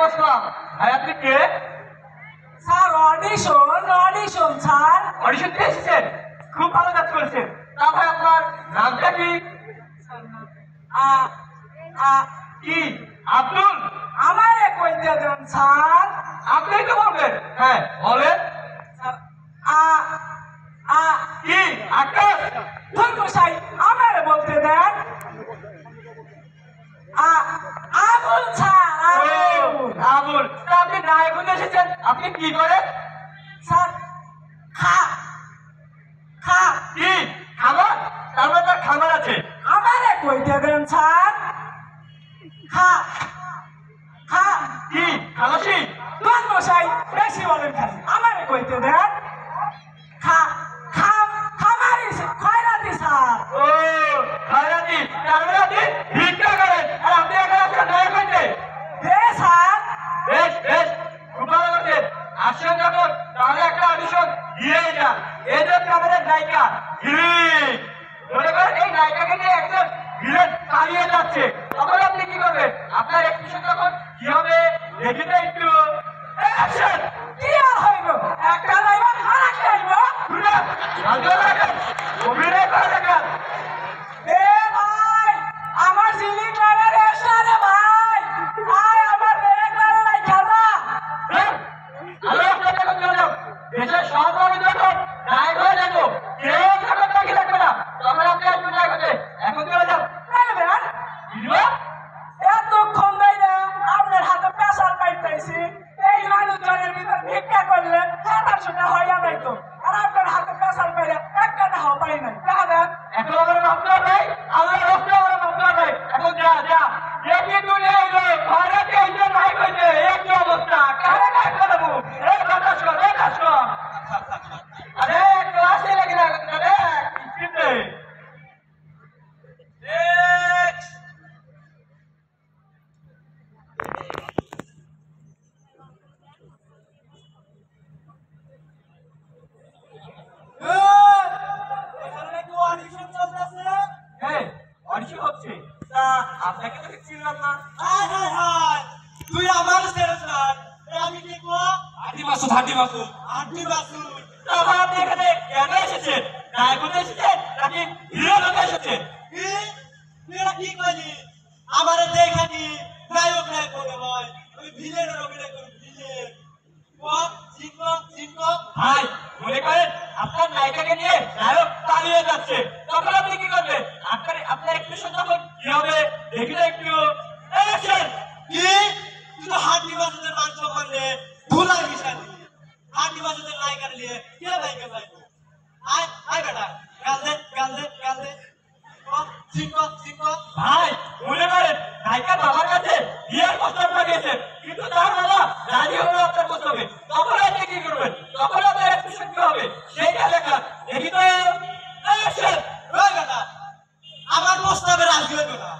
আসসালাম। ভাই আপনি কে? Sir audition sir. অডিশন দিয়ে এসেছেন? খুব ভালো কাজ করেছেন। তা ভাই আপনার নামটা কি? কি? আব্দুল? আমারে কইতে দেন স্যার। আপনি তো বলবেন। হ্যাঁ বলেন। কি? আকাশ? ধর্মশাই আমারে বলতে দেন। আবুল স্যার। আবুল। তা আপনি নায়ক হতে এসেছেন, আপনি কি করেন? স্যার কি খাবার? তার মানে তার খাবার আছে। আমারে কইতে দেন স্যার। কি খালাসি? ধর্মশাই বেশি বলেন খালি। আমারে কইতে দেন। খামারি খয়রাতি স্যার। ও খয়রাতি। তার মানে আপনি ভিক্ষা করেন আর আপনি এখানে আছেন নায়ক হইতে? স্যার বেশ বেশ, খুব ভালো করছেন। আসছেন যখন তাহলে একটা অডিশন দিয়েই যান। এই যে আমাদের নায়িকা হিরোইন, মনে করেন এই নায়িকাকে নিয়ে একজন ভিলেন পালিয়ে যাচ্ছে, তখন আপনি কি করবেন? আপনার এক্সপ্রেশন তখন কি হবে দেখি তো একটু। অ্যাকশন! কি আর হইব? একটা লাইব আর একটা লাইব। অভিনয় করে দেখান। ভাই আমার সিলিং লাইনের এসে রে ভাই। আমার ব্রেক লাইনে রাখা যা। আমি আপনাকে এখন চলে যাব। দেশের সব মানুষ যখন নায়ক হয়ে যাবো, কেউ যখন বাকি থাকবে না, তখন আপনি আসবেন নায়ক হতে। এখন চলে যাব। এতক্ষণ দেয় না আপনার হাতে পেশাল পাইতেছি। এই মানুষজনের ভিতর ভিক্ষা করলে 700টা হইয়া যাইতো। আর আপনার হাতে পেশাল পাইলে একটা টাকাও পাই নাই। টাকা দেন। এখন আমার মাপলা নাই, আমার রক্ত আমার মাপলা নাই। এখন যা যা একই দুনিয়া হইলো ভারতে হইতে নায়ক হইতে একই অবস্থা। কারে নায়ক বানাবো? এই বাতাস কর, এই কাজ কর। আরে ক্লাসে লাগে না রে কিনতে। অডিশন হচ্ছে। তা আপনাকে তো চিনলাম না। তুই আমার স্যার। আমি দেখবো হাড্ডি মাসুদ। তাহলে আপনি এখানে কেন এসেছেন? নায়ক হতে এসেছেন নাকি হিরো হতে এসেছেন? কি করি আমার দেখানি নায়ক নায়ক বলে ভাই। আমি ভিলেনের অভিনয় করি। ভিলেন ভাই মনে করেন আপনার নায়িকাকে নিয়ে নায়ক পালিয়ে যাচ্ছে, তখন আপনি কি করবেন? আপনার এক্সপ্রেশন তখন কি হবে দেখি না একটু। অ্যাকশন! কি তুই তো হাড্ডি মাসুদের মান সম্মান নিয়ে ভুলাই মিশালি। হাড্ডি মাসুদের নায়িকা নিয়ে কে নায়িকা পাইবো? আয় বেটা গাল দে ভাই মনে করেন নায়িকা বাবার কাছে বিয়ের প্রস্তাব পাঠিয়েছে, কিন্তু তার বাবা রাজি হলো আপনার প্রস্তাবে, তখন আপনি কি করবেন? তখন আপনার এক্সপ্রেশন কি হবে সেইটা দেখা দেখি তো। অ্যাকশন! ওই বেটা আমার প্রস্তাবে রাজি হইব না।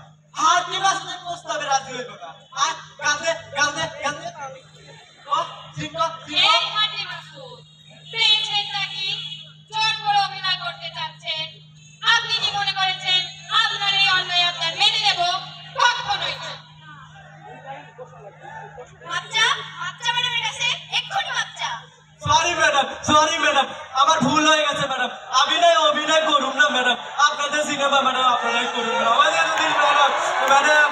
হাড্ডি মাসুদের প্রস্তাবে রাজি হইব না। গাল দে এই হাড্ডি মাসুদ পেয়েছেন নাকি জোর করে অভিনয় করতে চাচ্ছেন? আপনি কি মনে করেছেন আপনার এই অন্যায় আপনার মেনে নেব? কখনোই না। বাচ্চা ম্যাডামের কাছে এক্ষুনি বাচ্চা। সরি ম্যাডাম আমার ভুল হয়ে গেছে ম্যাডাম। অভিনয় করুন না ম্যাডাম। আপনাদের সিনেমা ম্যাডাম আপনারাই করুন না। আমাদের ম্যাডাম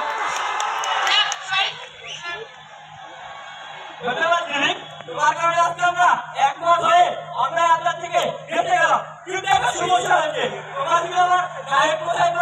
ধন্যবাদ দিলীপ, তোমার কারণে আজকে আমরা একমত হয়ে অন্যায় আপনার থেকে বেঁচে গেলাম। কিন্তু একটা সমস্যা হয়েছে, তোমার আমার নায়ক কোথায়